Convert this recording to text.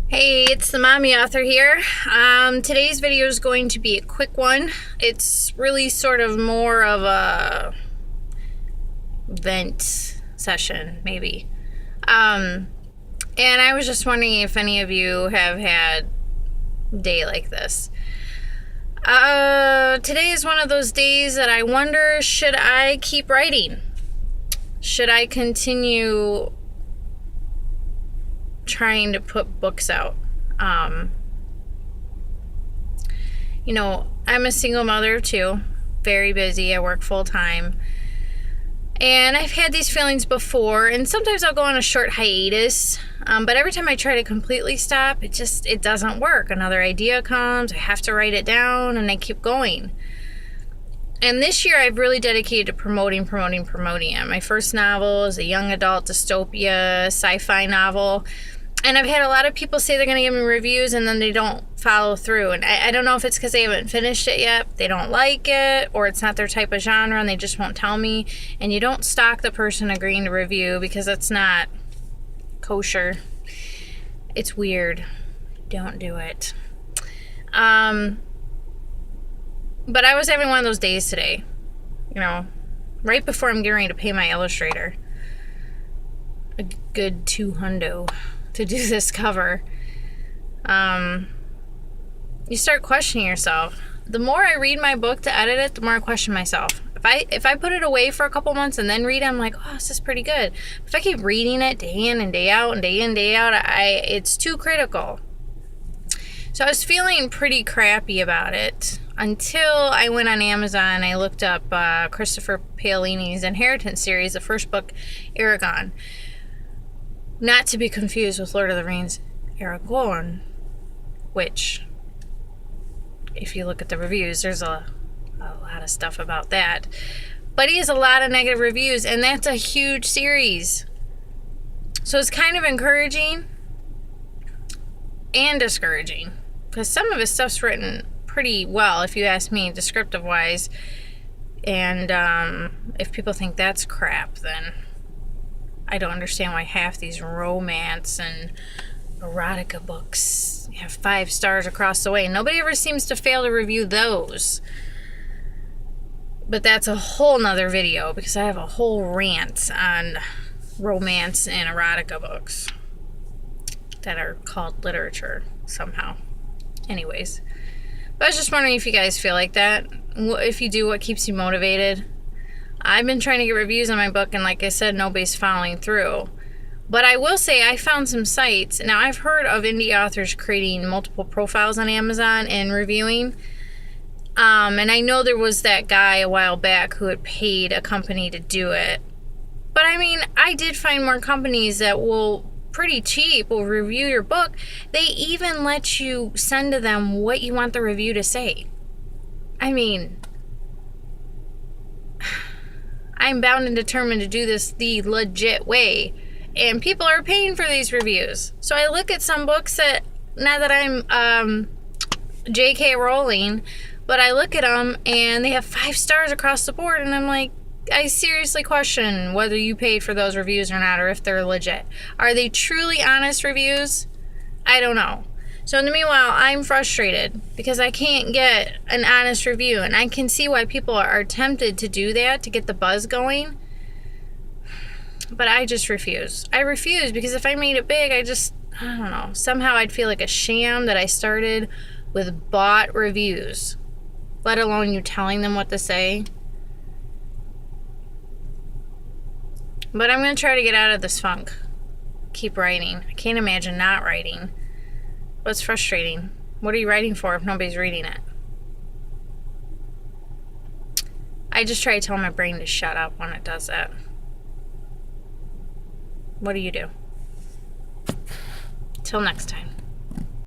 Hey, it's the mommy author here. Today's video is going to be a quick one. It's really sort of more of a vent session, maybe. And I was just wondering if any of you have had a day like this. Today is one of those days that I wonder, should I keep writing? Should I continue trying to put books out? I'm a single mother too, very busy. I work full time, and I've had these feelings before, and sometimes I'll go on a short hiatus, but every time I try to completely stop, it doesn't work. Another idea comes, I have to write it down, and I keep going. And this year I've really dedicated to promoting it. My first novel is a young adult dystopia sci-fi novel. And I've had a lot of people say they're going to give me reviews and then they don't follow through. And I don't know if it's because they haven't finished it yet, they don't like it, or it's not their type of genre and they just won't tell me. And you don't stalk the person agreeing to review because that's not kosher. It's weird. Don't do it. But I was having one of those days today, right before I'm getting ready to pay my illustrator a good $200 to do this cover. You start questioning yourself. The more I read my book to edit it, the more I question myself. If I put it away for a couple months and then read it, I'm like, oh, this is pretty good. If I keep reading it day in and day out and day in and day out, it's too critical. So I was feeling pretty crappy about it until I went on Amazon. I looked up Christopher Paolini's Inheritance series, the first book, Eragon. Not to be confused with Lord of the Rings, Eragon, which, if you look at the reviews, there's a lot of stuff about that. But he has a lot of negative reviews, and that's a huge series. So it's kind of encouraging and discouraging, because some of his stuff's written pretty well, if you ask me, descriptive-wise. And if people think that's crap, then I don't understand why half these romance and erotica books have 5 stars across the way. Nobody ever seems to fail to review those. But that's a whole nother video, because I have a whole rant on romance and erotica books that are called literature somehow. Anyways, but I was just wondering if you guys feel like that. If you do, what keeps you motivated? I've been trying to get reviews on my book, and like I said, nobody's following through. But I will say I found some sites. Now, I've heard of indie authors creating multiple profiles on Amazon and reviewing. And I know there was that guy a while back who had paid a company to do it. But I mean, I did find more companies that will, pretty cheap, will review your book. They even let you send to them what you want the review to say. I mean, I'm bound and determined to do this the legit way. And people are paying for these reviews. So I look at some books that, not that I'm J.K. Rowling, but I look at them and they have 5 stars across the board, and I'm like, I seriously question whether you paid for those reviews or not, or if they're legit. Are they truly honest reviews? I don't know. So in the meanwhile, I'm frustrated because I can't get an honest review, and I can see why people are tempted to do that to get the buzz going. But I just refuse. I refuse because if I made it big, I don't know. Somehow I'd feel like a sham that I started with bought reviews, let alone you telling them what to say. But I'm going to try to get out of this funk. Keep writing. I can't imagine not writing. But it's frustrating. What are you writing for if nobody's reading it? I just try to tell my brain to shut up when it does that. What do you do? Till next time.